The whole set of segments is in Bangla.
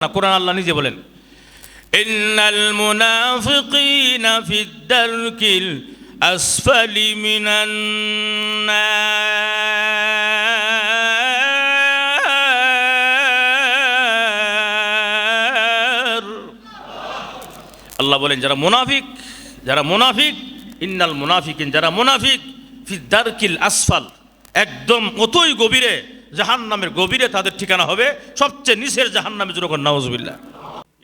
না, কোরআন আল্লাহ নিজে বলেন, ইন্নাল মুনাফিকিনা ফিদ দারকিল আসফালি মিনান নার। আল্লাহ বলেন যারা মুনাফিক ইন্নাল মুনাফিকিন, যারা মুনাফিক ফিদ দারকিল আসফাল, একদম অতই গভীরে, জাহান্নামের গভীরে তাদের ঠিকানা হবে, সবচেয়ে নিচের জাহান্নামে। জোরে বলেন নাউজুবিল্লাহ।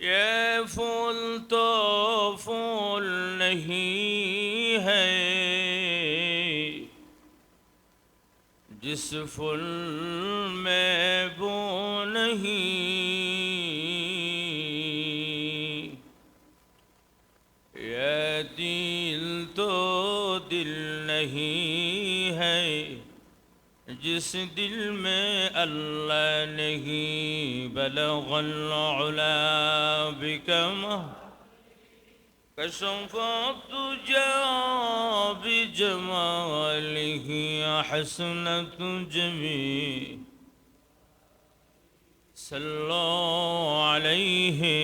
ये फूल तो फूल नहीं है जिस फूल में बू नहीं, ये दिल तो दिल नहीं है जिस दिल में अल्लाह नहीं, बलगल उला बिकमा कशफत जा बिजमालिही हसनत जमी सल्लल्लाहु अलैहि।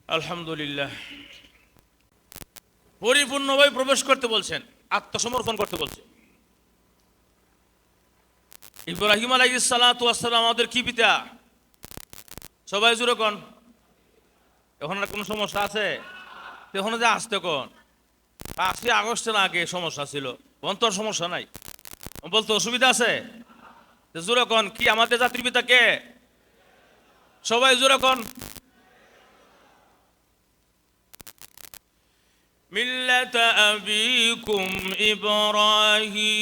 আলহামদুলিল্লাহ। পরিপূর্ণভাবে প্রবেশ করতে বলছেন, আত্মসমর্পণ করতে বলছেন। ইব্রাহিম আলাইহিস সালাতু ওয়াস সালাম আমাদের কি পিতা? সবাই জোরে কোন। এখন আর কোনো সমস্যা আছে? এখন যে আসতে কোন 5 আগস্টের আগে সমস্যা ছিল, অন্তর সমস্যা নাই, বলতে অসুবিধা আছে? জোরে কোন, কি আমাদের জাতির পিতা কে? সবাই জোরে কোন। মিল্লাতা আবিকুম ইব্রাহিম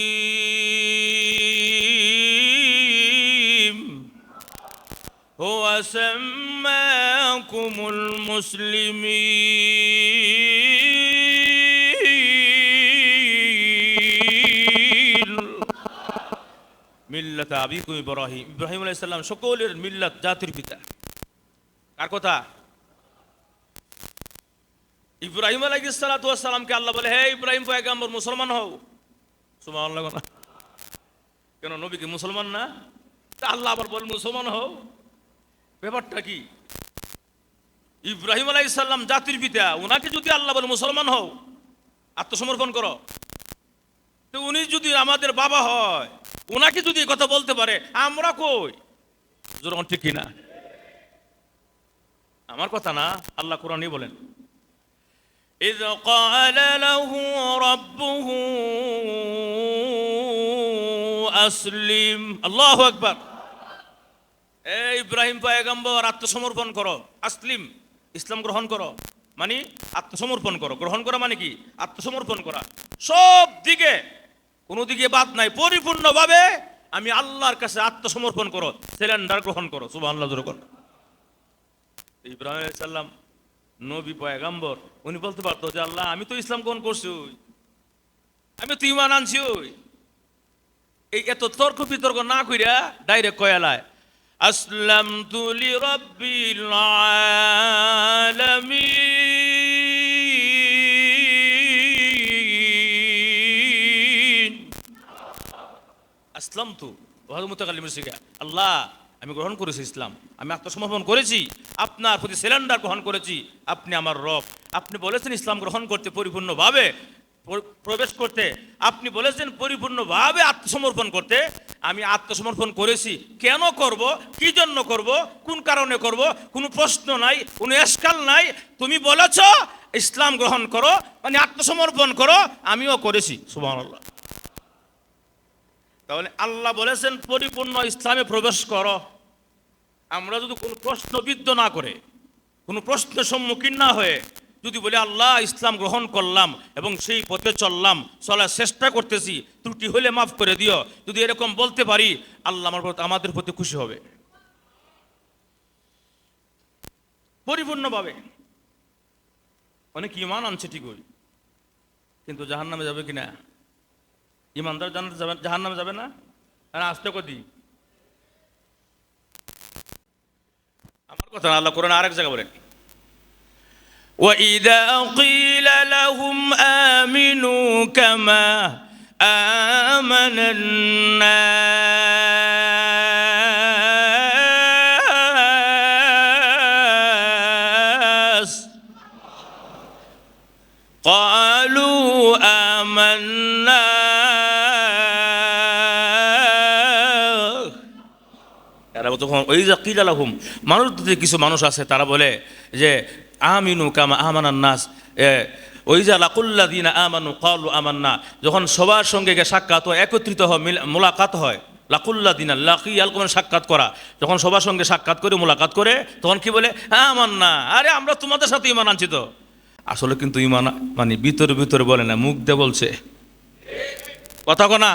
হুয়া সাম্মাকুমুল মুসলিমিন। মিল্লাতা আবিকুম ইব্রাহিম, ইব্রাহিম আলাইহিস সালাম সকলের মিল্লাত, জাতির পিতা। কার কথা? ইব্রাহিম আলাইহিস সালাতু ওয়াস সালামকে আল্লাহ বলে, হে ইব্রাহিম পয়গম্বর, মুসলমান হও। সুবহানাল্লাহ। কেন নবী কি মুসলমান না? তা আল্লাহ আবার বলেন মুসলমান হও। ব্যাপারটা কি? ইব্রাহিম আলাইহিস সালাম জাতির পিতা, উনাকে যদি আল্লাহ বলে মুসলমান হও, আত্মসমর্পণ করো, তো উনি যদি আমাদের বাবা হয়, উনাকে যদি কথা বলতে পারে, আমরা কই? জোর ঠিক কিনা? আমার কথা না, আল্লাহ কোরআনই বলেন, إذ قال له ربه أسلم। আল্লাহু আকবার। এই ইব্রাহিম পয়গম্বর আত্মসমর্পণ করো, আসলিম, ইসলাম গ্রহণ করো, মানে আত্মসমর্পণ করো। গ্রহণ করা মানে কি? আত্মসমর্পণ করা, সব দিকে, কোনো দিকে বাদ নাই, পরিপূর্ণভাবে আমি আল্লাহর কাছে আত্মসমর্পণ করো, সিলিন্ডার গ্রহণ করো। সুবহানাল্লাহ। ইব্রাহিম আলাইহিস সালাম নবী পয়গম্বর, উনি বলতে পারতো যে আল্লাহ আমি তো ইসলাম গ্রহণ করছি, আমি তো ঈমান আনছি। এই এত তর্ক বিতর্ক না কইরা ডাইরেক্ট কয়ালায় আসলামতু লিরাব্বিল আলামিন। আসলামতু ওয়া মুতাকাল্লিমুন শিখা, আল্লাহ আমি গ্রহণ করেছি ইসলাম, আমি আত্মসমর্পণ করেছি, আপনার প্রতি সিলিন্ডার গ্রহণ করেছি, আপনি আমার রব। আপনি বলেছেন ইসলাম গ্রহণ করতে, পরিপূর্ণভাবে প্রবেশ করতে, আপনি বলেছেন পরিপূর্ণভাবে আত্মসমর্পণ করতে, আমি আত্মসমর্পণ করেছি। কেন করব, কি জন্য করব, কোন কারণে করব, কোনো প্রশ্ন নাই, কোনো এশকাল নাই। তুমি বলেছ ইসলাম গ্রহণ করো, মানে আত্মসমর্পণ করো, আমিও করেছি। সুবহানাল্লাহ। তাহলে আল্লাহ বলেছেন পরিপূর্ণ ইসলামে প্রবেশ করো। আমরা যদি কোনো প্রশ্নবিদ্ধ না করে, কোনো প্রশ্নের সম্মুখীন না হয়ে যদি বলি আল্লাহ ইসলাম গ্রহণ করলাম এবং সেই পথে চললাম, চলার চেষ্টা করতেছি, ত্রুটি হলে মাফ করে দিও, যদি এরকম বলতে পারি, আল্লাহ আমাদের প্রতি খুশি হবে পরিপূর্ণভাবে। অনেক ঈমান আনছে ঠিকই, কিন্তু জাহান্নামে যাবে কিনা? ইমানদার জাহান্নামে যাবে না? আর আসতে কদি আমার কথা না, আল্লাহ কোরআন আরেক জায়গা বলেন, وَإِذَا قِيلَ لَهُمْ آمِنُوا كَمَا آمَنَ النَّاسُ তখন ওই যা কিলা লাহুম, মানুষদের কিছু মানুষ আছে তারা বলে যে আমিনু কামা আমানান নাস, ওই যা লাকুল্লাযিনা আমানু ক্বালু আমান্না, যখন সবার সঙ্গে গিয়ে সাক্ষাৎ হয়, একত্রিত হয়, মোলাকাত হয়, লাকুল্লাযিনা লাকিয়াল কোন সাক্ষাৎ করা, যখন সবার সঙ্গে সাক্ষাৎ করে মোলাকাত করে তখন কি বলে আমান্না, আরে আমরা তোমাদের সাথে ঈমান আনছি। তো আসলে কিন্তু ঈমান মানে ভিতরে ভিতরে বলে না, মুখ দিয়ে বলছে, কথা কোনা।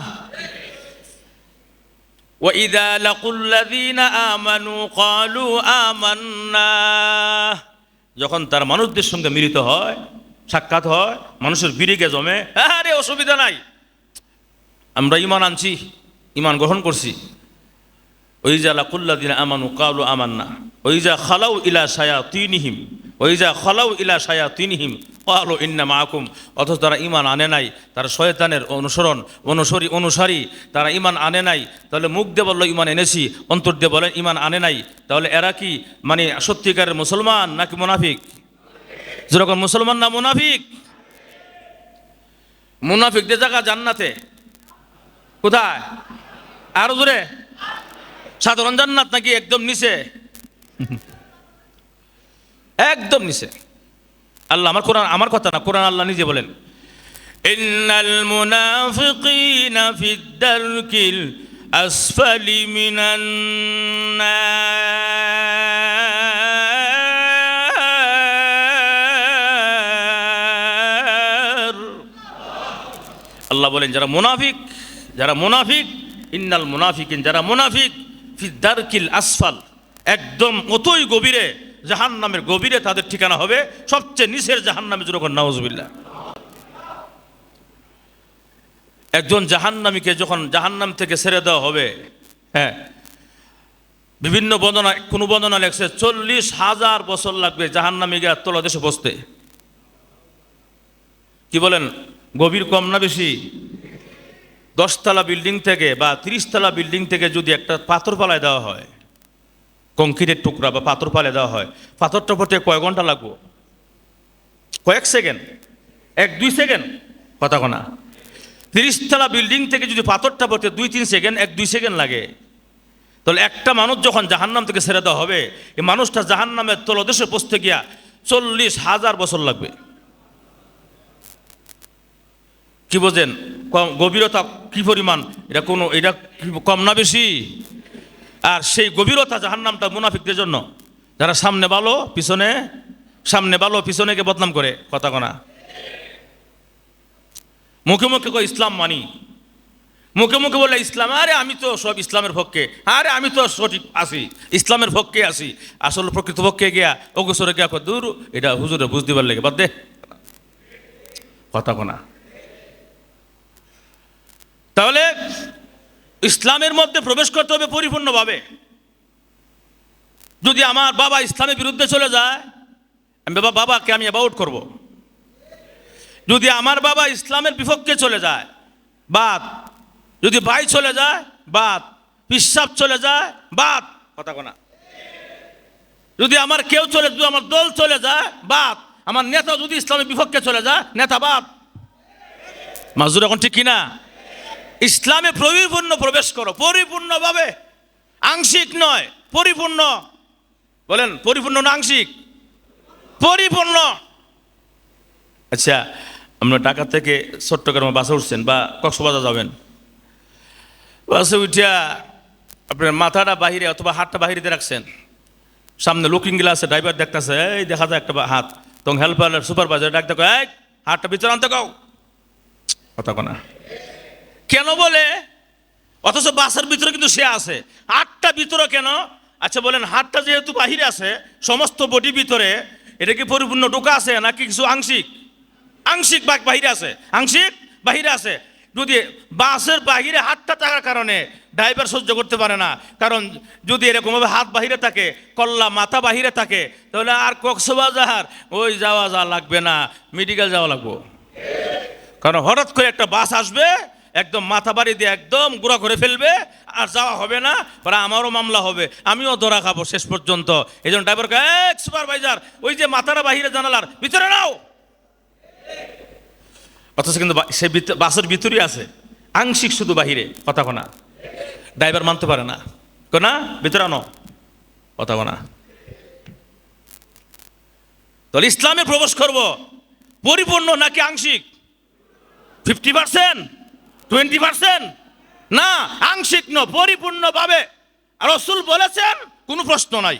وَإِذَا لَقُوا الَّذِينَ آمَنُوا قَالُوا آمَنَّا, যখন তার মানুষদের সঙ্গে মিলিত হয়, সাক্ষাৎ হয়, মানুষের বিরিগে জমে, আরে অসুবিধা নাই, আমরা ঈমান আনছি, ঈমান গ্রহণ করছি। ওইজা লাকুল্লাযিনা আমানু ক্বালু আমান্না ওইজা খালাউ ইলা শায়াতিনহিম ওইজা খালাউ ইলা শায়াতিনহিম ক্বালু ইন্না মাআকুম, অথচ তারা ঈমান আনে নাই, তারা শয়তানের অনুসারী, তারা ঈমান আনে নাই। তাহলে মুখ দিয়ে বললো ঈমান এনেছি, অন্তর দিয়ে বলেন ঈমান আনে নাই, তাহলে এরা কি মানে সত্যিকারের মুসলমান নাকি মুনাফিক? যেরকম মুসলমান না মুনাফিক? মুনাফিকদের জায়গা জান্নাতে, কোথায়? আরো জোরে, সাধারণ জান্নাত নাকি একদম নিচে? একদম নিচে। আল্লাহ, আমার কোরআন, আমার কথা না, কোরআন আল্লাহ নিজে বলেন, ইন্নাল মুনাফিকিনা ফিদ দারকিল আসফালি মিনান নার। আল্লাহ বলেন যারা মুনাফিক ইন্নাল মুনাফিকিন, যারা মুনাফিক ফিদ দারকিল আসফাল, একদম অতই গভীরে, জাহান্নামের গভীরে তাদের ঠিকানা হবে, সবচেয়ে নিচের জাহান্নামে। যেরকম নাউজুবিল্লাহ। একজন জাহান্নামীকে যখন জাহান্নাম থেকে ছেড়ে দেওয়া হবে, হ্যাঁ, বিভিন্ন বর্ণনা, কোন বর্ণনা লেখছে 40,000 বছর লাগবে জাহান্নামীকে তলদেশে বসতে। কি বলেন, গভীর কম না বেশি? 10 তলা বিল্ডিং থেকে বা 30 তলা বিল্ডিং থেকে যদি একটা পাথর পালায় দেওয়া হয়, কংক্রিটের টুকরা বা পাথর পালায় দেওয়া হয়, পাথরটা পড়তে কয় ঘন্টা লাগবো? কয়েক সেকেন্ড, 1-2 সেকেন্ড, কথা কোনা। 30 তলা বিল্ডিং থেকে যদি পাথরটা পড়তে 2-3 সেকেন্ড, 1-2 সেকেন্ড লাগে, তাহলে একটা মানুষ যখন জাহান্নাম থেকে ছেড়ে দেওয়া হবে, এই মানুষটা জাহান্নামের তলদেশে পৌঁছতে গিয়া 40,000 বছর লাগবে। কি বোঝেন গভীরতা কি পরিমাণ? এটা কম না বেশি? আর সেই গভীরতা জাহান্নামটা মুনাফিকদের জন্য, যারা সামনে ভালো পিছনেকে বদনাম করে, কথা কোনা। মুখে মুখে কয় ইসলাম মানি, মুখে মুখে বলে ইসলাম, আরে আমি তো সব ইসলামের পক্ষে, আরে আমি তো সঠিক আছি, ইসলামের পক্ষে আছি, আসলে প্রকৃত পক্ষে গিয়া অগোচরে গিয়া দূর, এটা হুজুরে বুঝতে পারলে লেগে বাদ দে, কথা কোনা। তাহলে ইসলামের মধ্যে প্রবেশ করতে হবে পরিপূর্ণভাবে। যদি আমার বাবা ইসলামের বিরুদ্ধে চলে যায়, আমি বাবাকে আমি অ্যাবাউট করব। যদি আমার বাবা ইসলামের বিপক্ষে চলে যায়, বাদ। যদি ভাই চলে যায়, বাদ। পিসাব চলে যায়, বাদ, কথা কোনা। যদি আমার কেউ চলে, যদি আমার দল চলে যায়, বাদ। আমার নেতা যদি ইসলামের বিপক্ষে চলে যায়, নেতা বাদ। মাজুর এখন ঠিক কিনা? ইসলামে পরিপূর্ণ প্রবেশ করো, পরিপূর্ণভাবে, আংশিক নয়, পরিপূর্ণ। বলেন পরিপূর্ণ না আংশিক? পরিপূর্ণ। আচ্ছা, আমরা ঢাকা থেকে চট্টগ্রামে বাসে উঠছেন বা কক্সবাজার যাবেন, বাসে উঠিয়া আপনার মাথাটা বাহিরে অথবা হাতটা বাহিরে দিয়ে রাখছেন, সামনে লুকিং গ্লাসে ড্রাইভার দেখতেছে, এই দেখা যায় একটা হাত, তখন হেল্পার সুপারভাইজার ডাক দেখো, এই হাতটা ভিতরে আনতে কাও, কথা কোনা। কেন বলে? অথচ বাসের ভিতরে কিন্তু সে আছে, হাতটা ভিতরে কেন? আচ্ছা বলেন, হাতটা যেহেতু বাহিরে আছে, সমস্ত বডি ভিতরে, এটা কি পরিপূর্ণ ঢোকা আছে নাকি কিছু আংশিক? আংশিক বাহিরে আছে, আংশিক বাহিরে আছে। যদি বাসের বাহিরে হাতটা থাকার কারণে ড্রাইভার সহ্য করতে পারে না, কারণ যদি এরকমভাবে হাত বাহিরে থাকে, কল্লা মাথা বাহিরে থাকে, তাহলে আর কক্সবাজার ওই যাওয়া লাগবে না, মেডিকেল যাওয়া লাগবো। কারণ হঠাৎ করে একটা বাস আসবে, একদম মাথা বাড়ি দিয়ে একদম গুঁড়া করে ফেলবে, আর যাওয়া হবে না, পরে আমারও মামলা হবে, আমিও ধরা খাবো শেষ পর্যন্ত। এই জন্য ড্রাইভারকে, এক সুপারভাইজার, ওই যে মাথাটা বাহিরে জানালার ভিতরে নাও। অথচ কিন্তু সে বাসের ভিতরেই আছে, আংশিক শুধু বাহিরে, কথা কোনা। ড্রাইভার মানতে পারে না, না ভিতরে আনো, কথা না। তাহলে ইসলামে প্রবেশ করব পরিপূর্ণ নাকি আংশিক? 50%, 20%? না, আংশিক ন, পরিপূর্ণভাবে। রসুল বলেছেন কোনো প্রশ্ন নাই,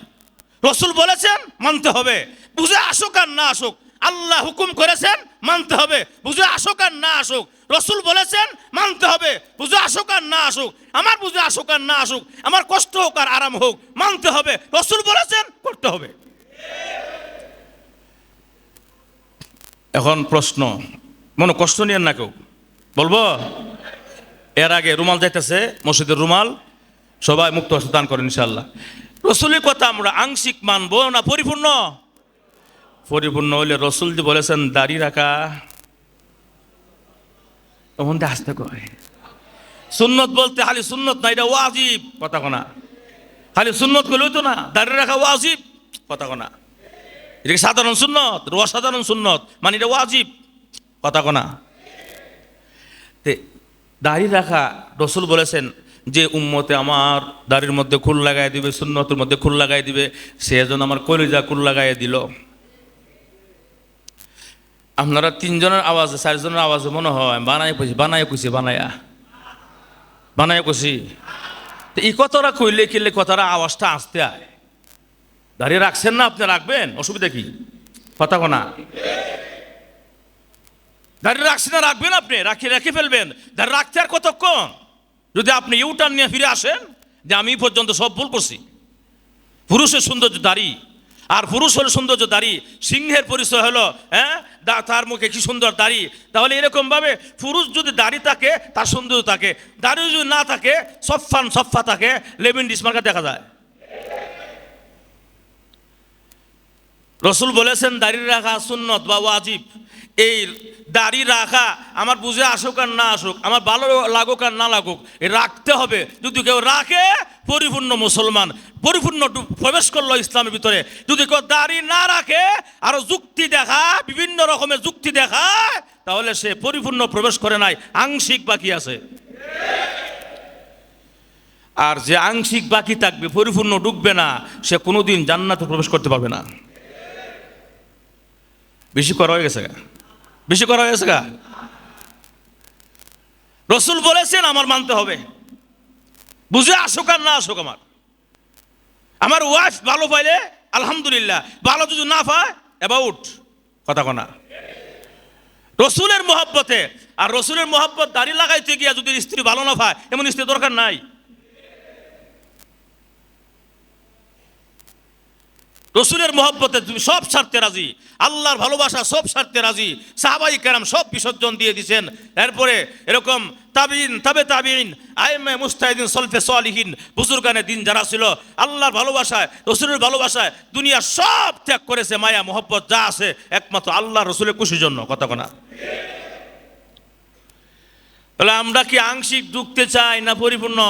রসুল বলেছেন মানতে হবে, বুঝে আসুক আর না আসুক। আল্লাহ হুকুম করেছেন মানতে হবে, বুঝে আসুক আর না আসুক। রসুল বলেছেন মানতে হবে, বুঝে আসুক আর না আসুক। আমার বুঝে আসুক আর না আসুক, আমার কষ্ট হোক আর আরাম হোক, মানতে হবে। রসুল বলেছেন করতে হবে। এখন প্রশ্ন, মনে কষ্ট নিয়েন না কেউ, বলবো। এর আগে রুমাল যাইতেছে, মসজিদের রুমাল, সবাই মুক্ত হস্তে দান করেন ইনশাআল্লাহ। রসুলের কথা আমরা আংশিক মানবো না পরিপূর্ণ? পরিপূর্ণ হইলে রসুল যে বলেছেন দাড়ি রাখা, তখন আসতে কয় সুন্নত বলতে খালি সুন্নত না, এটা ওয়াজিব, কথা কোনা। খালি সুন্নত করলে হইতো না, দাড়ি রাখা ওয়াজিব, কথা কোনা। এটা সাধারণ সুন্নত, অসাধারণ সুন্নত, মানে এটা ওয়াজিব, কথা কোনা। দাড়ি রাখা রসুল বলেছেন যে উম্মতে আমার দাড়ির মধ্যে খুল লাগাই দিবে, সুন্নতের মধ্যে খুল লাগাই দিবে, সে যেন আমার কলিজা খুল লাগাই দিল। আপনারা তিনজনের আওয়াজে, চারজনের আওয়াজে মনে হয় বানাই কইছি। তো এই কথাটা কইলে কিনলে কথাটা আওয়াজটা আসতে আয়। দাঁড়িয়ে রাখছেন না, আপনি রাখবেন, অসুবিধা কি? কথা কোনা। দাঁড়িয়ে রাখছেন না, রাখবেন, আপনি রেখে ফেলবেন। দাঁড়িয়ে রাখতে আর কতক্ষণ? যদি আপনি ইউটার্ন নিয়ে ফিরে আসেন যে আমি পর্যন্ত সব ভুল করছি। পুরুষের সৌন্দর্য দাড়ি, আর পুরুষ হলো সৌন্দর্য দাড়ি। সিংহের পরিচয় হলো তার মুখে কি সুন্দর দাড়ি। তাহলে এরকম ভাবে পুরুষ যদি দাড়ি থাকে তার সৌন্দর্য থাকে, দাড়ি যদি না থাকে সফা থাকে, লেমন ডিসমার্কা দেখা যায়। রসুল বলেছেন দাড়ি রাখা সুন্নত বা ওয়াজিব। এই দাড়ি রাখা আমার বুঝে আসুক আর না আসুক, আমার ভালো লাগুক আর না লাগুক, রাখতে হবে। যদি কেউ রাখে পরিপূর্ণ মুসলমান, পরিপূর্ণ প্রবেশ করলো ইসলামের ভিতরে। যদি কেউ দাড়ি না রাখে, আরো যুক্তি দেখা, বিভিন্ন রকমের যুক্তি দেখায়, তাহলে সে পরিপূর্ণ প্রবেশ করে নাই, আংশিক বাকি আছে। আর যে আংশিক বাকি থাকবে, পরিপূর্ণ ঢুকবে না, সে কোনোদিন জান্নাতে প্রবেশ করতে পারবে না। বেশি করা হয়ে গেছে গা। রসুল বলেছেন আমার মানতে হবে, বুঝে আসুক আর না আসুক। আমার ওয়াইফ ভালো পাইলে আলহামদুলিল্লাহ, ভালো যদি না পায় অ্যাবাউট, কথা কোনা। রসুলের মহব্বতে, আর রসুলের মহব্বত দাড়ি লাগাইতে গিয়া যদি স্ত্রী ভালো না পায়, এমন স্ত্রী দরকার নাই। রসুলের মহব্বতে তুমি সব ছাড়তে রাজি, আল্লাহর ভালোবাসা সব ছাড়তে রাজি। সাহাবাই কেরাম সব বিসর্জন দিয়ে দিয়েছেন। এরপরে এরকম তাবিঈন আইম্মা মুজতাহিদিন সলফে সালিহিন বুজুর্গানে দিন যারা ছিল, আল্লাহর ভালোবাসায়, রসুলের ভালোবাসায় দুনিয়া সব ত্যাগ করেছে। মায়া মহব্বত যা আছে একমাত্র আল্লাহ রসুলের খুশির জন্য, কথা কোনা। তাহলে আমরা কি আংশিক ঢুকতে চাই না পরিপূর্ণ?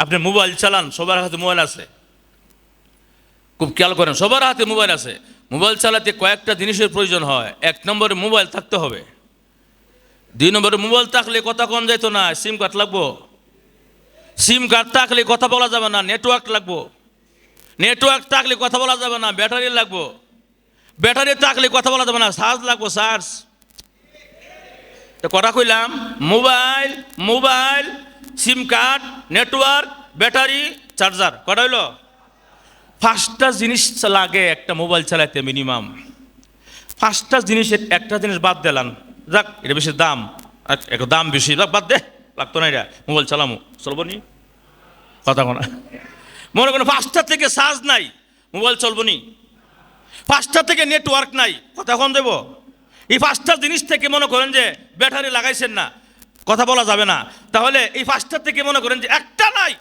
আপনি মোবাইল চালান, সবার হাতে মোবাইল আছে, খুব খেয়াল করেন, সবার হাতে মোবাইল আছে। মোবাইল চালাতে কয়েকটা জিনিসের প্রয়োজন হয়। 1 নম্বরে মোবাইল থাকতে হবে। 2 নম্বরে মোবাইল থাকলে কথা কম যাইতো না, সিম কার্ড লাগবো। সিম কার্ড থাকলে কথা বলা যাবে না, নেটওয়ার্ক লাগবো। নেটওয়ার্ক থাকলে কথা বলা যাবে না, ব্যাটারি লাগবো। ব্যাটারি থাকলে কথা বলা যাবে না, চার্জ লাগবো, চার্জ। তো কথা কইলাম, মোবাইল, সিম কার্ড, নেটওয়ার্ক, ব্যাটারি, চার্জার, কটা হইলো? 5টা জিনিস লাগে একটা মোবাইল চালাইতে মিনিমাম। 5টা জিনিসের একটা জিনিস বাদ দিলাম, যাক এটা বেশি দাম, একটু দাম বেশি, বাদ দে, লাগতো না, এটা মোবাইল চালামো, চলবো নি, কথা কোনা। মনে করেন 5টা থেকে চার্জ নাই, মোবাইল চলবো নি। 5টা থেকে নেটওয়ার্ক নাই, কথা কন দেবো। এই 5টা জিনিস থেকে মনে করেন যে ব্যাটারি লাগাইছেন না, কথা বলা যাবে না। তাহলে এই 5টা থেকে মনে করেন যে একটা নাই,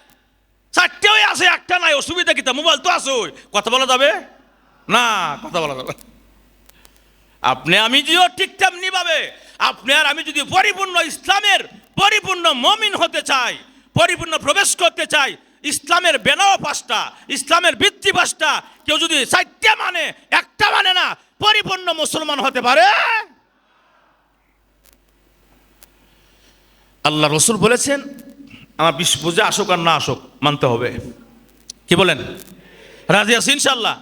4টেও আছে, একটা নাই, অসুবিধা কি? মোবাইল তো আছে, কথা বলা যাবে না, কথা বলা যাবে। আপনি আমি যদিও ঠিক তেমনি ভাবে, আপনি আর আমি যদি পরিপূর্ণ ইসলামের পরিপূর্ণ মুমিন হতে চাই, পরিপূর্ণ প্রবেশ করতে চাই, ইসলামের বেনাও 5টা, ইসলামের ভিত্তি 5টা, কেউ যদি 4টে মানে, একটা মানে না, পরিপূর্ণ মুসলমান হতে পারে? আল্লাহ রসুল বলেছেন আমার বুঝে আসুক আর না আসুক মানতে হবে। কি বলেন? রাজি আছি ইনশাল্লাহ?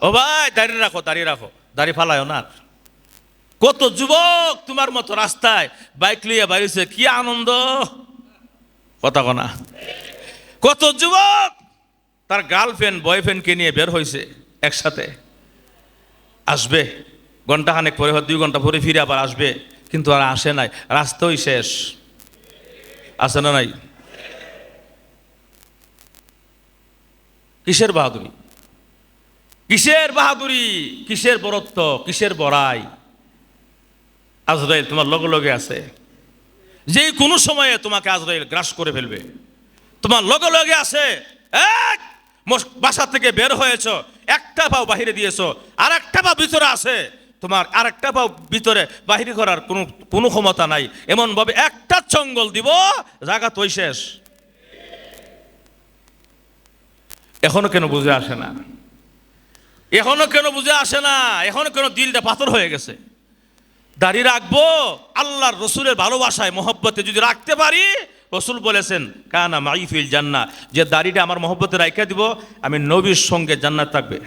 ও ভাই দাঁড়িয়ে রাখো, দাঁড়িয়ে রাখো, দাঁড়িয়ে ফালায় না। কত যুবক তোমার মতো রাস্তায় বাইক লিয়ে বাইরেছে, কি আনন্দ, কথা কনা। কত যুবক তার গার্লফ্রেন্ড বয়ফ্রেন্ডকে নিয়ে বের হয়েছে, একসাথে আসবে, ঘন্টাখানেক পরে, 2 ঘন্টা পরে ফিরে আবার আসবে, কিন্তু আর আসে নাই, রাস্তাই শেষ। আসে না নাই? কিসের বাহাদুরি, কিসের বাহাদুরি, কিসের বরত্ব, কিসের বড়াই? আজরাইল তোমার লগে লগে আছে, যে কোনো সময়ে তোমাকে আজরাইল গ্রাস করে ফেলবে। তোমার লগে লগে আছে। এক বাসা থেকে বের হয়েছ, একটা পাও বাহিরে দিয়েছো, আর একটা পাও ভিতরে আছে, তোমার আর একটা পাও ভিতরে বাহিরে করার কোনো ক্ষমতা নাই। এমন ভাবে একটা চঙ্গল দিব, জায়গা তোই শেষ। এখনো কেন বুঝে আসে না? এখনো কেন বুঝে আসে না? এখনো কেন দিলটা পাথর হয়ে গেছে? দাড়ি রাখবো আল্লাহর রসুলের ভালোবাসায় মহব্বতে যদি রাখতে পারি, রসুল বলেছেন কানা মাইফিল জান্নাহ, যে দাড়িটা আমার মহব্বতে রাখা দিব, আমি নবীর সঙ্গে জান্নাত থাকবে।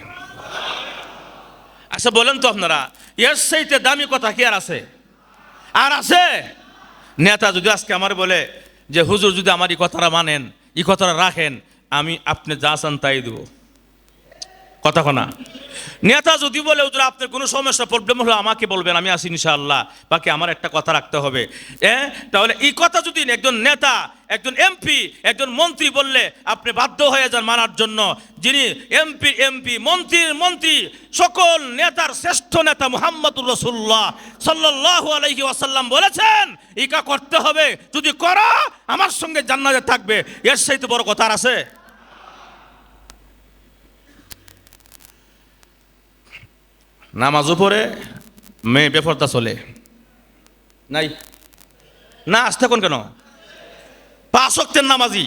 আচ্ছা বলেন তো আপনারা, এর চাইতে দামি কথা কি আর আছে? আর আছে? নেতা যদি আজকে আমার বলে যে হুজুর যদি আমার এই কথাটা মানেন, এই কথাটা রাখেন, আমি আপনি যা চান তাই দেব, কথা কনা। নেতা যদি বলে হুজুর আপনার কোনো সমস্যা প্রবলেম হলো আমাকে বলবেন, আমি আছি ইনশাআল্লাহ, বাকি আমার একটা কথা রাখতে হবে, তাহলে এই কথা যদি একজন নেতা, একজন এমপি, একজন মন্ত্রী বললে আপনি বাধ্য হয়ে যান মানার জন্য। যিনি এমপি, মন্ত্রীর মন্ত্রী, সকল নেতার শ্রেষ্ঠ নেতা মুহাম্মদুর রাসূলুল্লাহ সাল্লাল্লাহু আলাইহি ওয়াসাল্লাম বলেছেন ইকা করতে হবে, যদি করো আমার সঙ্গে জান্নাতে থাকবে। এর চাইতে বড় কথা আর আছে? নামাজও পড়ে মেয়ে বেপরদা চলে নাই না? আসতে কোন কেন? 5 ওয়াক্তের নামাজি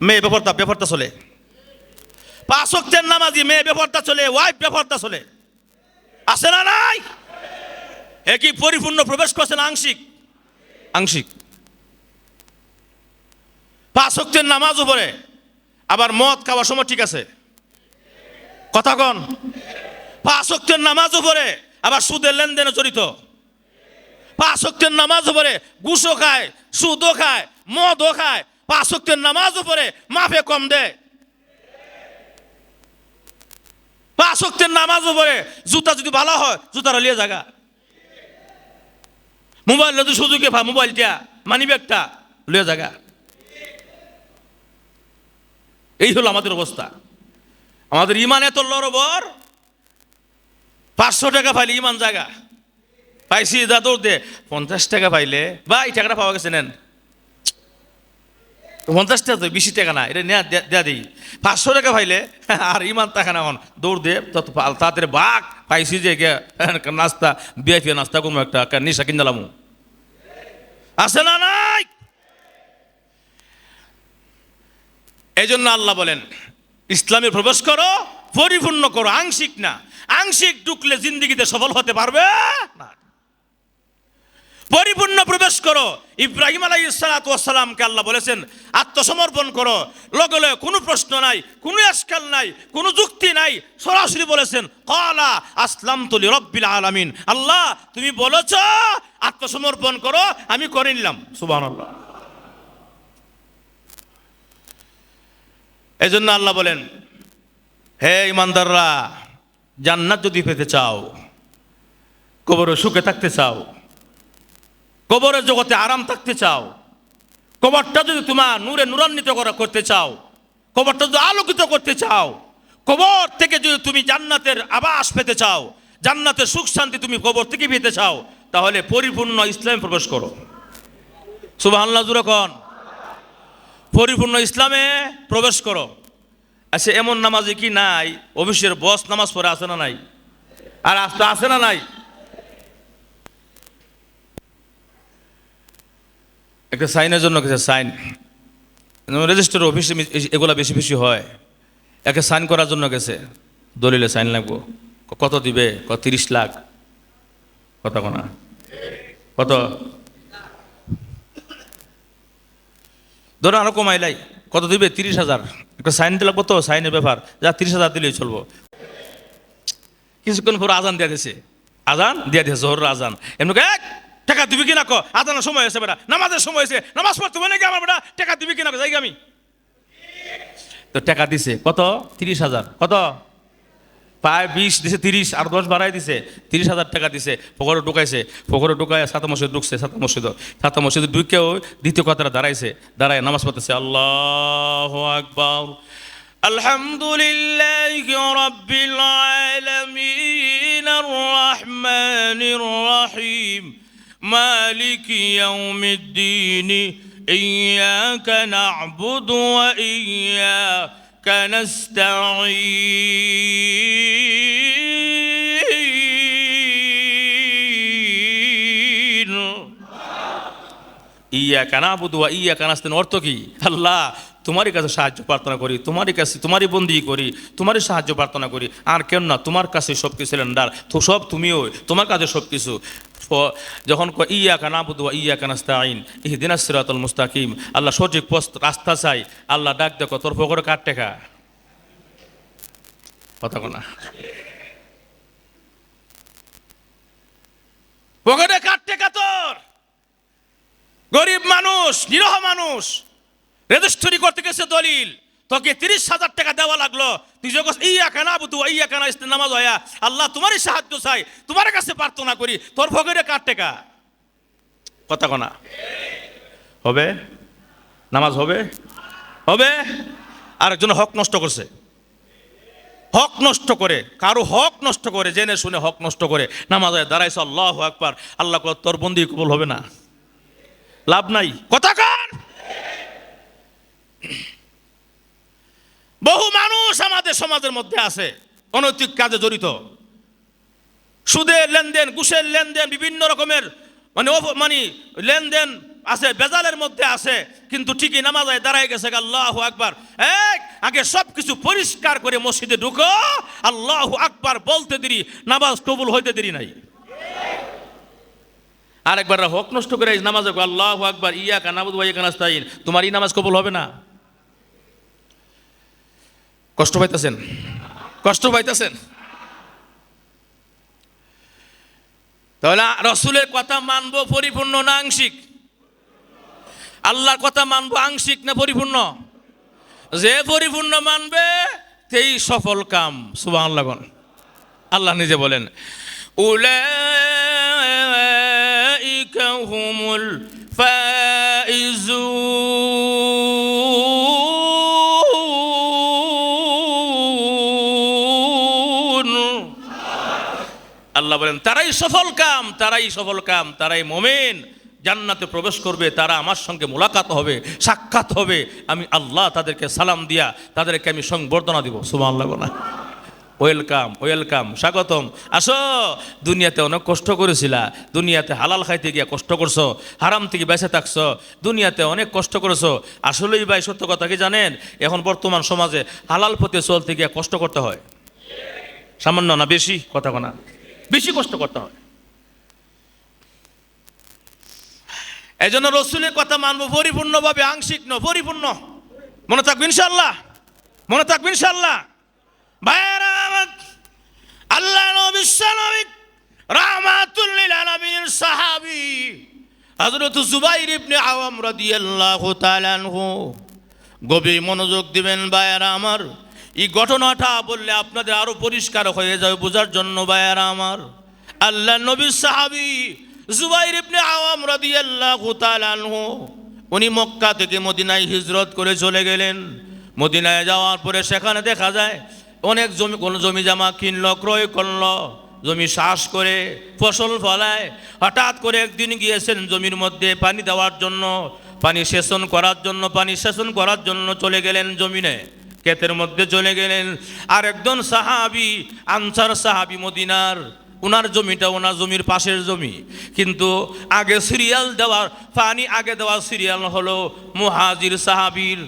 মেয়ে বেপরদা চলে, 5 ওয়াক্তের নামাজি মেয়ে বেপরদা চলে, ওয়াইফ বেপরদা চলে, আছে না নাই? এ কি পরিপূর্ণ প্রবেশ করছেন? আংশিক আংশিক। 5 ওয়াক্তের নামাজও পড়ে, আবার মদ খাওয়ার সময় ঠিক আছে, কথা কন। 5 ওয়াক্তের নামাজও পড়ে, আবার সুদের লেনদেনে জড়িত। 5 ওয়াক্তের নামাজও পড়ে, ঘুষও খায়, সুদও খায়, মদও খায়। 5 ওয়াক্তের নামাজও পড়ে, মাফে কম দেয়। 5 ওয়াক্তের নামাজও পড়ে, জুতা যদি ভালো হয় জুতার লিয়ে জায়গা, মোবাইল যদি সুযোগে পা মোবাইলটা মানি ব্যাগটা লিয়ে জায়গা। এই হলো আমাদের অবস্থা। আমাদের ইমান এত লড়বর, 500 টাকা পাইলে ইমান জায়গা পাইছি, যা দৌড় দে। 50 টাকা পাইলে ভাই টাকাটা পাওয়া গেছে, নেন 50 টাকা তো বেশি টাকা না, এটা নেয়া দেয়া দিই। 500 টাকা পাইলে আর ইমান টাকা না, এখন দৌড় দে তাদের বাঘ পাইছি যে নাস্তা বিআইপি নাস্তা কোনো একটা নিশা কিনলাম, আছে না নাই? এই জন্য আল্লাহ বলেন ইসলামে প্রবেশ করো, পরিপূর্ণ করো, আংশিক না। আংশিক ঢুকলে জিন্দিগিতে সফল হতে পারবে না। পরিপূর্ণ প্রবেশ করো। ইব্রাহিম আলাইহিস সালাতু ওয়াস সালামকে আল্লাহ বলেছেন আত্মসমর্পণ করো, লগে লগে কোনো প্রশ্ন নাই, কোনো ইশকাল নাই, কোনো যুক্তি নাই, সরাসরি বলেছেন ক্বালা আসলামতু লিরাব্বিল আলামিন। আল্লাহ তুমি বলেছো আত্মসমর্পণ করো, আমি করে নিলাম। সুবহানাল্লাহ। এজন্য আল্লাহ বলেন হে ইমানদাররা, জান্নাত যদি পেতে চাও, কবরে সুখে থাকতে চাও, কবরের জগতে আরাম থাকতে চাও, কবরটা যদি তোমার নূরে নূরান্বিত করতে চাও, কবরটা যদি আলোকিত করতে চাও, কবর থেকে যদি তুমি জান্নাতের আবাস পেতে চাও, জান্নাতের সুখ শান্তি তুমি কবর থেকে পেতে চাও, তাহলে পরিপূর্ণ ইসলামে প্রবেশ করো। সুবহানাল্লাহ জোরে কোন। পরিপূর্ণ ইসলামে প্রবেশ করো। আচ্ছা এমন নামাজি কি নাই অফিসের বস নামাজ পড়ে, আছে না নাই? আর আছে না নাই? একটা সাইনের জন্য গেছে, সাইন রেজিস্টার অফিসে এগুলা বেশি বেশি হয়। একে সাইন করার জন্য গেছে, দলিলে সাইন লাগবো, কত দিবে? 30 লাখ, কত কোনা কত? ধরুন আরো কমাইলাই, কত দিবে? 30,000। একটা সাইন দিলে কত, সাইনের ব্যাপার, যা 30,000 দিলেই চলবো। কিছুক্ষণ পর আজান দিয়ে দিছে, আজান দিয়ে দিয়েছে, জোহরের আজান। এমনি এক টাকা দিবি কিনা, আজানের সময় হয়েছে বেটা, নামাজের সময় হয়েছে, নামাজ পড়তে হবে নাকি আমার বেটা, টাকা দিবি কিনা, যাই আমি। তো টাকা দিছে কত? 30,000। কত? প্রায় 20 দিছে, 30 আর 10 বাড়াই দিছে, 30,000 টাকা দিছে। পকেটে ঢুকাইছে, পকেটে ঢুকায় ছাতা মসজিদ ঢুকছে, ছাতা মসজিদে ঢুকেও দ্বিতীয় কথাটা দাঁড়াইছে, দাঁড়ায় নামাজ পড়তেছে, আল্লাহু আকবার, আলহামদুলিল্লাহি রাব্বিল আলামিন আর রহমানির রহিম মালিকি ইয়াউমিদ্দিন ইয়্যাকা না'বুদু ওয়া ইয়্যাকা নাস্তাঈন। ইয়্যাকা না'বুদু ওয়া ইয়্যাকা নাস্তাঈন অর্থ কি? আল্লাহ তোমারই কাছে সাহায্য প্রার্থনা করি, তোমারই কাছে, তোমারই বন্দি করি, তোমারই সাহায্য প্রার্থনা করি, আর কেন না, তোমার কাছে সব কিছু সিলিন্ডার তো, সব তুমিও, তোমার কাছে সব কিছু। যখন ইয়্যাকা না'বুদু ওয়া ইয়্যাকা নাস্তাঈন ইহদিনাস সিরাতাল মুস্তাকিম, আল্লাহ সঠিক পথ রাস্তা চাই, আল্লাহ ডাক দেখো তোর পকেটে কার টাকা, কথা কোনা পকেটে কার টাকা, তোর গরিব মানুষ, নিরহ মানুষ, রেজিস্ট্রি করতে গেছে দলিল, তোকে 30,000 টাকা দেওয়া লাগলো, তুই যখন ইয়্যাকা না'বুদু ওয়া ইয়্যাকা নাস্তাঈন নামাজ হয়া, আল্লাহ তোমারই সাহায্য চাই, তোমার কাছে প্রার্থনা করি, তোর পকেটে কার টাকা, কথা কোনা হবে? নামাজ হবে? হবে? আরেকজন হক নষ্ট করছে, হক নষ্ট করে, কারো হক নষ্ট করে, জেনে শুনে হক নষ্ট করে নামাজ হয় দাঁড়াইছে, আল্লাহু আকবার, আল্লাহ তোর বন্দি কবুল হবে না, লাভ নাই, কথা কার? বহু মানুষ আমাদের সমাজের মধ্যে আছে অনৈতিক কাজে জড়িত, সুদের লেনদেন, ঘুষের লেনদেন, বিভিন্ন রকমের মানে লেনদেন আছে, বেজালের মধ্যে আছে, কিন্তু ঠিকই নামাজে দাঁড়ায় গেছে, আল্লাহু আকবার, আগে সব কিছু পরিষ্কার করে মসজিদে ঢুকো, আল্লাহু আকবার বলতে দেরি, নামাজ কবুল হইতে দেরি নাই। আরেকবার হক নষ্ট করে নামাজে আল্লাহু আকবার, ইয়্যাকা না'বুদু ওয়া ইয়্যাকা নাস্তাঈন, তোমার এই নামাজ কবুল হবে না। কষ্ট পাইতেছেন? কষ্ট পাইতেছেন? তাহলে রাসূলের কথা মানবো পরিপূর্ণ না আংশিক? আল্লাহর কথা মানবো আংশিক না পরিপূর্ণ? যে পরিপূর্ণ মানবে সেই সফল কাম, সুবহানাল্লাহ। আল্লাহ নিজে বলেন, উলাইকা হুমুল ফাইজুন। আল্লাহ বলেন তারাই সফল কাম, তারাই সফল কাম, তারাই মুমিন, জান্নাতে প্রবেশ করবে, তারা আমার সঙ্গে মোলাকাত হবে, সাক্ষাৎ হবে, আমি আল্লাহ তাদেরকে সালাম দিয়া তাদেরকে আমি সংবর্ধনা দিব, সুবহানাল্লাহ। না ওয়েলকাম, ওয়েলকাম, স্বাগতম, আসো। দুনিয়াতে অনেক কষ্ট করেছিলা, দুনিয়াতে হালাল খাইতে গিয়া কষ্ট করছো, হারাম থেকে বেঁচে থাকছো, দুনিয়াতে অনেক কষ্ট করেছো। আসলেই ভাই সত্য কথা কি জানেন, এখন বর্তমান সমাজে হালাল পথে চলতে গিয়া কষ্ট করতে হয়, সামান্য না বেশি, কথা না বেশি কষ্ট করতে হয়। এই জন্য রসুলের কথা মানবো পরিপূর্ণভাবে, আংশিক নয়, পরিপূর্ণ। মনে থাকবে ইনশাআল্লাহ, মনে থাকবে ইনশাআল্লাহ। ভাইরা আল্লাহ নবী রাহমাতুল লিল আলামিন সাহাবী হযরত জুবাইর ইবনে আওয়াম রাদিয়াল্লাহু তাআলা আনহু, গভীর মনোযোগ দিবেন ভাইরা আমার, এই ঘটনাটা বললে আপনাদের আরো পরিষ্কার হয়ে যাবে বোঝার জন্য। ভাইরা আমার, আল্লাহ নবী সাহাবী জুবাইর ইবনে আওয়াম রাদিয়াল্লাহু তাআলা আনহু, উনি মক্কা থেকে মদিনায় হিজরত করে চলে গেলেন। মদিনায় যাওয়ার পরে সেখানে দেখা যায় অনেক জমি জামা কিনলো, ক্রয় করলো, জমি চাষ করে ফসল ফলায়। হঠাৎ করে একদিন গিয়েছেন জমির মধ্যে পানি দেওয়ার জন্য, পানি সেচন করার জন্য, পানি সেচন করার জন্য চলে গেলেন জমিনে, ক্ষেতের মধ্যে চলে গেলেন। আর একজন সাহাবী, আনসার সাহাবী মদিনার, ওনার জমিটা ওনার জমির পাশের জমি, কিন্তু আগে সিরিয়াল দেওয়ার, পানি আগে দেওয়ার সিরিয়াল হলো মুহাজির সাহাবীর।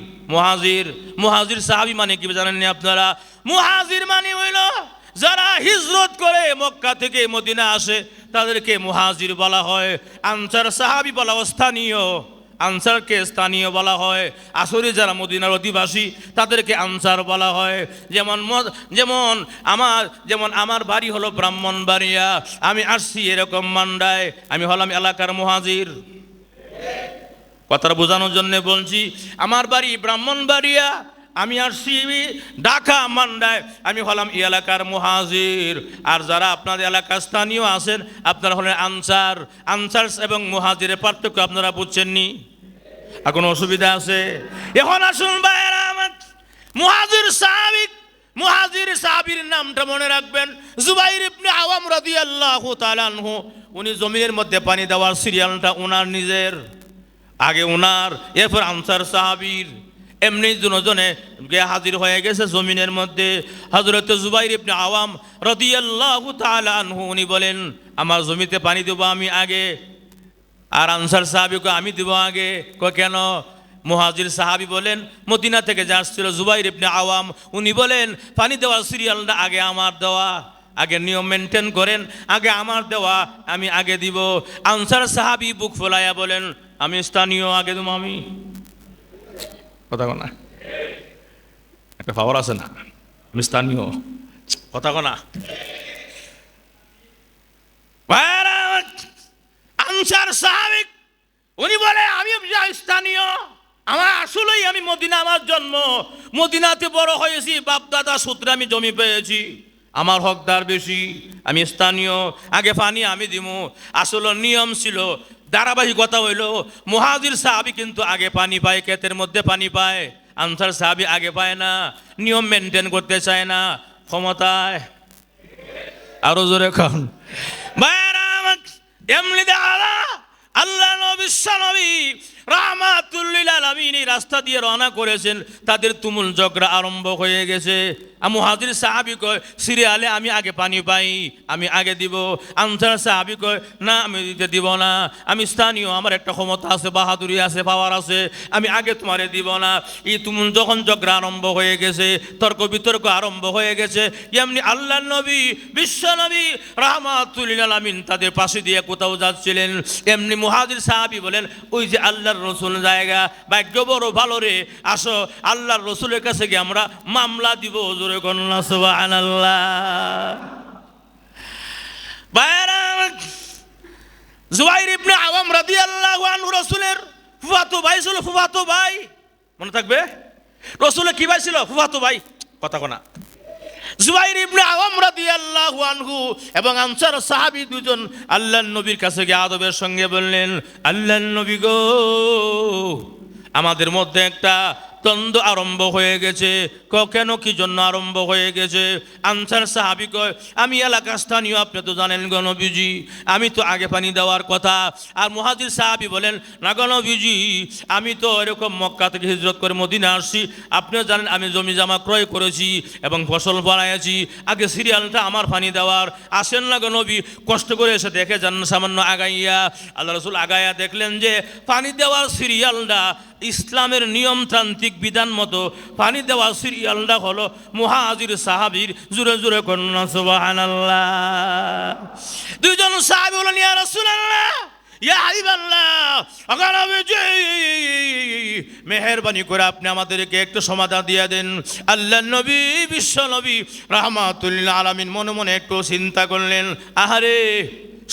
মুহাজির সাহাবী মানে কি জানেন আপনারা? মুহাজির মানে হইল যারা হিজরত করে মক্কা থেকে মদিনা আসে, তাদেরকে মুহাজির বলা হয়। আনসার সাহাবী বলা স্থানীয়, আনসারকে স্থানীয় বলা হয়, আসরি যারা মদিনার অধিবাসী তাদেরকে আনসার বলা হয়। যেমন আমার বাড়ি হলো ব্রাহ্মণবাড়িয়া, আমি আসছি এরকম মান্ডায়, আমি হলাম এলাকার মুহাজির। কথাটা বোঝানোর জন্য বলছি, আমার বাড়ি ব্রাহ্মণবাড়িয়া, আমি আসছি ঢাকা মান্ডায়, আমি হলাম এই এলাকার মুহাজির। আর যারা আপনাদের এলাকার স্থানীয় আছেন আপনারা হলেন আনসার। আনসার এবং মুহাজিরের পার্থক্য আপনারা বুঝছেননি? আর কোনো অসুবিধা আছে? এখন আসুন ভাইয়েরা আমার, মুহাজির সাহাবীর নামটা মনে রাখবেন, জুবাইর ইবনে আওয়াম রাদিয়াল্লাহু তাআলা আনহু। উনি জমিনের মধ্যে পানি দেওয়ার সিরিয়ালটা ওনার নিজের, আগে ওনার, এরপর আনসার সাহাবীর। এমনি দুজনে গিয়ে হাজির হয়ে গেছে জমিনের মধ্যে। হযরত জুবাইর ইবনে আওয়াম রাদিয়াল্লাহু তাআলা আনহু উনি বলেন, আমার জমিতে পানি দেবো আমি আগে, আর আনসার সাহাবীকে আমি দেবো আগে। কেন? মুহাজির সাহাবী বলেন, মদিনা থেকে যে আসছিল জুবাইর ইবনে আওয়াম, উনি বলেন পানি দেওয়ার সিরিয়ালটা আগে আমার দেওয়া, আগে নিয়ম মেনটেন করেন, আগে আমার দেওয়া, আমি আগে দিব। আনসার সাহাবী বুক ফোলাইয়া বলেন, আমি স্থানীয়, আগে দেবো আমি। কথা না, একটা পাওয়ার আছে না, আমি স্থানীয়। কথা না, আনসার সাহাবী উনি বলে আমি স্থানীয়, আমার আসলেই আমি মদিনা, আমার জন্ম মদিনাতে, বড় হয়েছি, বাপ দাদা সূত্রে আমি জমি পেয়েছি, আমার হকদার বেশি, আমি স্থানীয়, আগে পানি আমি দিব। আসলে নিয়ম ছিল, ধারাবাহিকতা হইল, মুহাজির সাহাবী কিন্তু আগে পানি পায়, ক্ষেতের মধ্যে পানি পায়, আনসার সাহাবী আগে পায় না, নিয়ম মেনটেন করতে চায় না, ক্ষমতায়। আরো জোরে খান এমনি আল্লাহ নবী নবী রাহমাতুল লিল আলামিন রাস্তা দিয়ে রওনা করেছেন, তাদের তুমুল ঝগড়া আরম্ভ হয়ে গেছে। মুহাজির সাহাবী কয় সিরিয়ালে আমি আগে পানি পাই, আমি আগে দিব। আনসার সাহাবী কয় না, আমি দিতে দিব না, আমি স্থানীয়, আমার একটা ক্ষমতা আছে, বাহাদুরি আছে, পাওয়ার আছে, আমি আগে তোমারে দিব না। এই তুমুল যখন ঝগড়া আরম্ভ হয়ে গেছে, তর্ক বিতর্ক আরম্ভ হয়ে গেছে, এমনি আল্লাহ নবী বিশ্ব নবী রাহমাতুল লিল আলামিন তাদের পাশে দিয়ে কোথাও যাচ্ছিলেন। এমনি মুহাজির সাহাবী বলেন, ওই যে আল্লাহর রসুল জায়গা, ভাগ্য বড় ভালো রে, আসো আল্লাহর রসুলের কাছে গিয়ে আমরা মামলা দিব। জোরে কন্যা সুবহানাল্লাহ। জুবাইর ইবনে আওয়াম রাদিয়াল্লাহু আনহু রাসূলের ফুফাতো ভাই ছিল, ফুফাতো ভাই, মনে থাকবে? রাসূলের কি ভাই ছিল? ফুফাতো ভাই। কথা কোনা, জুবাইর ইবনে আওয়াম রাদিয়াল্লাহু আনহু এবং আনসার সাহাবী দুজন আল্লাহর নবীর কাছে গিয়ে আদবের সঙ্গে বললেন, আল্লাহর নবী গো, আমাদের মধ্যে একটা দ্বন্দ্ব আরম্ভ হয়ে গেছে। কেন, কি জন্য আরম্ভ হয়ে গেছে? আনসার সাহাবী কয়, আমি এলাকার স্থানীয়, আপনি তো জানেন গো নবীজি, আমি তো আগে পানি দেওয়ার কথা। আর মুহাজির সাহাবী বলেন, না গো নবীজি, আমি তো এরকম মক্কা থেকে হিজরত করে মদিনা আসছি, আপনিও জানেন আমি জমি জামা ক্রয় করেছি এবং ফসল ফলাইছি, আগে সিরিয়ালটা আমার পানি দেওয়ার। আসেন না গো নবী, কষ্ট করে এসে দেখে যান সামান্য আগাইয়া। আল্লাহ রাসূল আগাইয়া দেখলেন যে পানি দেওয়ার সিরিয়ালটা ইসলামের নিয়মতান্ত্রিক বিধান মতো পানি দেওয়া সিরিয়ালটা হলো মুহাজির সাহাবীর। জোরে জোরে কন্যা সুবহানাল্লাহ। দুইজন সাহাবী বলেন, ইয়া রাসূলুল্লাহ, ইয়া হাবিবাল্লাহ, মেহেরবানি করে আপনি আমাদেরকে একটু সমাধান দিয়ে দেন। আল্লাহর নবী বিশ্ব নবী রাহমাতুল লিল আলামিন মনে মনে একটু চিন্তা করলেন, আহারে,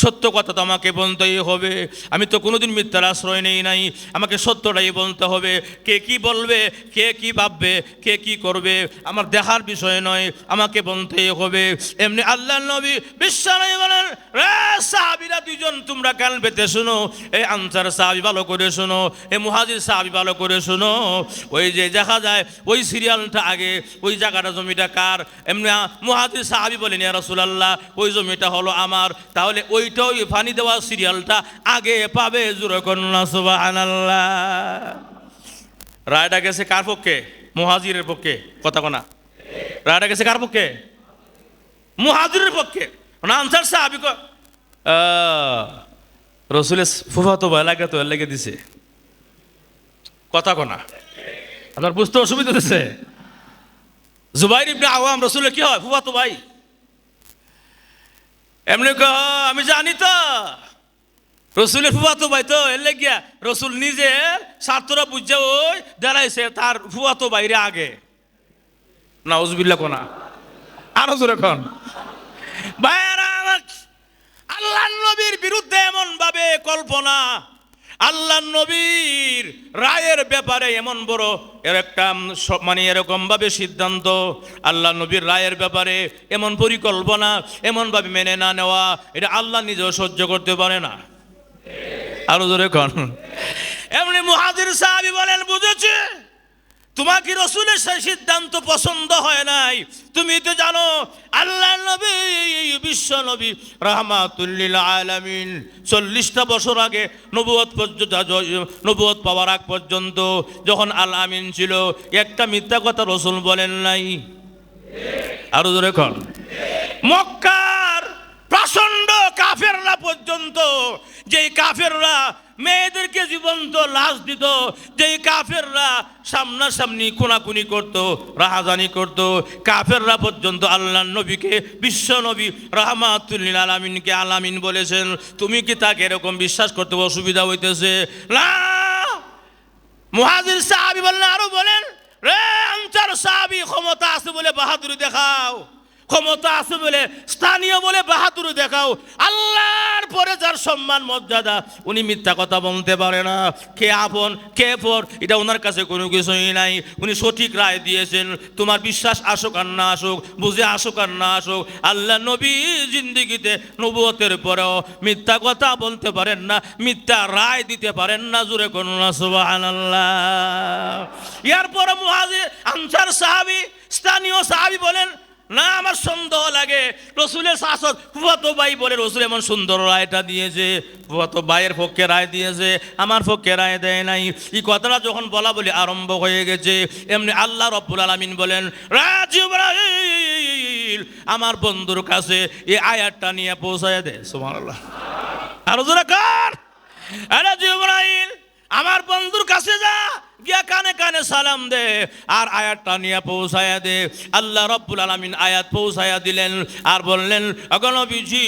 সত্য কথা তো আমাকে বলতেই হবে, আমি তো কোনোদিন মিথ্যার আশ্রয় নেই নাই, আমাকে সত্যটাই বলতে হবে। কে কি বলবে, কে কি ভাববে, কে কি করবে আমার দেখার বিষয় নয়, আমাকে বলতেই হবে। এমনি আল্লাহর নবী বিশ্ব নবী বলেন, রে সাহাবীরা দুইজন, তোমরা কান পেতে শোনো, এই আনসার সাহাবী ভালো করে শোনো, এই মুহাজির সাহাবী ভালো করে শোনো। ওই যে দেখা যায় ওই সিরিয়ালটা আগে, ওই জায়গাটা জমিটা কার? এমনি মুহাজির সাহাবী বলেন, ইয়া রাসূলুল্লাহ, ওই জমিটা হলো আমার, তাহলে ওইটাও পানি দেওয়া সিরিয়ালটা আগে পাবে। জোরে কন্যা সুবহানাল্লাহ। রায়টা গেছে কার পক্ষে? মুহাজিরের পক্ষে। কথা কোনা, রায়টা গেছে কার পক্ষে? মুহাজিরের পক্ষে। আনসার সাহাবী রাসূলের ফুফাতো ভাই লাগে তো লেগে দিছে। কথা কোনা, আপনার বুঝতে অসুবিধা হচ্ছে? জুবাইর ইবনে আওয়াম রাসূলের কি হয়? ফুফাতো ভাই। এমনি আমি জানি তো, রসুলের ফুফাতো ভাই তো এর লেগিয়া রসুল নিজের ছাত্ররা বুঝছে ওই দাঁড়াইছে তার ফুফাতো বাইরে আগে। নাউজুবিল্লাহ কোনা আরো জোরে কোন। ভাইয়ারা আমার, আল্লাহ নবীর বিরুদ্ধে এমন ভাবে কল্পনা, আল্লাহ নবীর রায়ের ব্যাপারে এমন বড় এর একটা মানে এরকম ভাবে সিদ্ধান্ত, আল্লাহ নবীর রায়ের ব্যাপারে এমন পরিকল্পনা, এমন ভাবে মেনে না নেওয়া, এটা আল্লাহ নিজেও সহ্য করতে পারে না। আরো জোরে কোন। এমনি মুহাজির সাহাবী বলেন, বুঝেছি তোমাকে রসুলের সেই সিদ্ধান্ত পছন্দ হয় নাই, তুমি তো জানো আল্লাহ নবী বিশ্ব নবী রাহমাতুল লিল আলামিন 40টা বছর আগে নবুয়ত পর্যন্ত, নবুয়ত পাওয়ার আগ পর্যন্ত যখন আল আমিন ছিল, একটা মিথ্যা কথা রসুল বলেন নাই। আরো জোরে কোন। মক্কার প্রচন্ড কাফেররা পর্যন্ত, যেই কাফেররা মেয়েদেরকে জীবন্ত লাশ দিত, যেই কাফেররা সামনাসামনি কোনাকুনি করত, রাহাজানি করত, কাফেররা পর্যন্ত আল্লাহ নবীকে বিশ্ব নবী রাহমাতুল লিল আলামিনকে আলামিন বলেছেন। তুমি কি তাকে এরকম বিশ্বাস করতে অসুবিধা হইতেছে? না। মুহাজির সাহাবী বলেন, আরো বলেন, রে আনসার সাহাবী, ক্ষমতা আছে বলে বাহাদুরি দেখাও, ক্ষমতা আছে বলে, স্থানীয় বলে বাহাদুরি দেখাও। আল্লাহর পরে যার সম্মান মর্যাদা, উনি মিথ্যা কথা বলতে পারে না। কে আপন কে পর এটা ওনার কাছে কোনো কিছুই নাই। উনি সঠিক রায় দিয়েছেন। তোমার বিশ্বাস আসুক আর না আসুক, বুঝে আসুক আর না আসুক, আল্লাহ নবী জিন্দিগিতে নবুয়তের পরেও মিথ্যা কথা বলতে পারেন না, মিথ্যা রায় দিতে পারেন না। জোরে করুন না সুবহানাল্লাহ। এরপর মুহাজির আনসার সাহাবী, স্থানীয় সাহাবী বলেন, না আমার সন্দেহ লাগে, রসুলের শাসক ফুফাতো ভাই বলে রসুল এমন সুন্দর রায়টা দিয়েছে, ফুফাতো ভাইয়ের পক্ষে রায় দিয়েছে, আমার পক্ষে রায় দেয় নাই। এই কথাটা যখন বলা বলি আরম্ভ হয়ে গেছে, এমনি আল্লাহ রাব্বুল আলামিন বলেন, জিবরাইল আমার বন্ধুর কাছে এই আয়াতটা নিয়ে পৌঁছায় দে। সুবহানাল্লাহ। আরো জোরে কর। আরে জিবরাইল আমার বন্ধুর কাছে যা, গিয়া কানে কানে সালাম দে, আর আয়াতটা নিয়ে পৌঁছায়া দে। আল্লাহ রাব্বুল আলামিন আয়াত পৌঁছায়া দিলেন, আর বললেন, ওগো নবীজি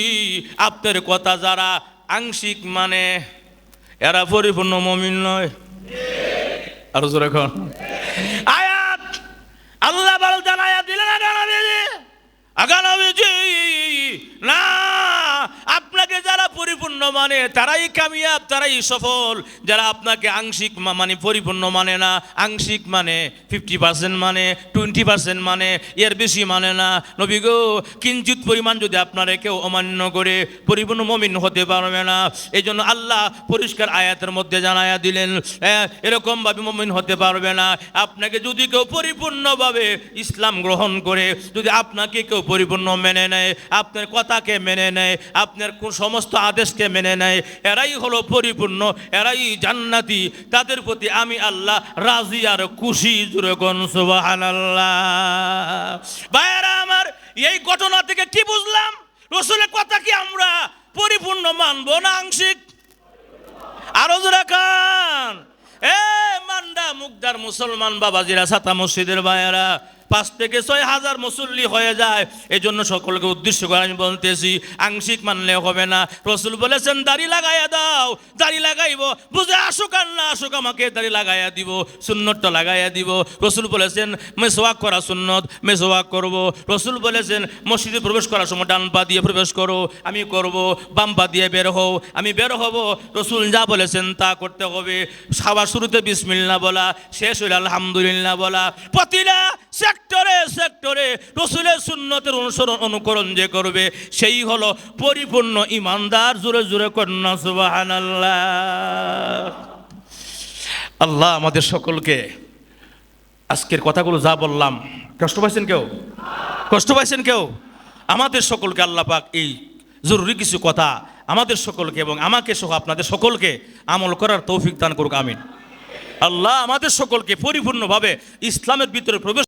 আপনার কথা যারা আংশিক মানে, এরা পরিপূর্ণ মুমিন নয়। আরো জোরে কর। আয়াত আল্লাহ বল জানায়া দিলেন, ওগো নবীজি না, আপনাকে যারা পরিপূর্ণ মানে তারাই কামিয়াব, তারাই সফল। যারা আপনাকে আংশিক মানে পরিপূর্ণ মানে না, আংশিক মানে 50% মানে 20% মানে, এর বেশি মানে না। নবী গো, কিঞ্চিত পরিমাণ যদি আপনারা কেউ অমান্য করে পরিপূর্ণ মুমিন হতে পারবে না। এই জন্য আল্লাহ পরিষ্কার আয়াতের মধ্যে জানায়া দিলেন, এরকমভাবে মুমিন হতে পারবে না। আপনাকে যদি কেউ পরিপূর্ণভাবে ইসলাম গ্রহণ করে, যদি আপনাকে কেউ পরিপূর্ণ মেনে নেয়, আপনার কথাকে মেনে নেয়, আপনার সমস্ত আদেশকে মেনে নেয়, এরাই হলো পরিপূর্ণ, এরাই জান্নাতি। তাদের প্রতি আমি আল্লাহ রাজি আর খুশি। জোরে কোন সুবহানাল্লাহ। ভাইয়েরা আমার, এই ঘটনা থেকে কি বুঝলাম? রসুলের কথা কি আমরা পরিপূর্ণ মানবো না আংশিক? আরো জোরে কান। মান্ডা মুগদার মুসলমান বাবাজিরা, সাতা মসজিদের ভাইয়েরা, 5 থেকে 6 হাজার মুসল্লি হয়ে যায়। এই জন্য সকলকে উদ্দেশ্য করে আমি বলতেছি, আংশিক মানলে হবে না। রসুল বলেছেন, দাড়ি লাগাইয়া দাও, দাড়ি লাগাইব, বুঝে আসুক আর না আসুক আমাকে দাড়ি লাগাইয়া দিব, সুন্নতটা লাগাইয়া দিব। রসুল বলেছেন মেসওয়াক করা সুন্নত, মেসওয়াক করব। রসুল বলেছেন মসজিদে প্রবেশ করার সময় ডান পা দিয়ে প্রবেশ করো, আমি করব। বাম পা দিয়ে বের হও, আমি বের হব। রসুল যা বলেছেন তা করতে হবে। খাবার শুরুতে বিসমিল্লাহ বলা, শেষ হইলে আলহামদুলিল্লাহ বলা। প্রতিটা সেক্টরে সেক্টরে রসুলের সুন্নতের অনুকরণ যে করবে, সেই হলো পরিপূর্ণ ইমানদার। জোরে জোরে কন্যা সুবহানাল্লাহ। আল্লাহ আমাদের সকলকে আজকের কথাগুলো যা বললাম, কষ্ট পাইছেন কেউ? কষ্ট পাইছেন কেউ? আমাদের সকলকে আল্লাহ পাক এই জরুরি কিছু কথা আমাদের সকলকে এবং আমাকে সহ আপনাদের সকলকে আমল করার তৌফিক দান করুক। আমিন। আল্লাহ আমাদের সকলকে পরিপূর্ণভাবে ইসলামের ভিতরে প্রবেশ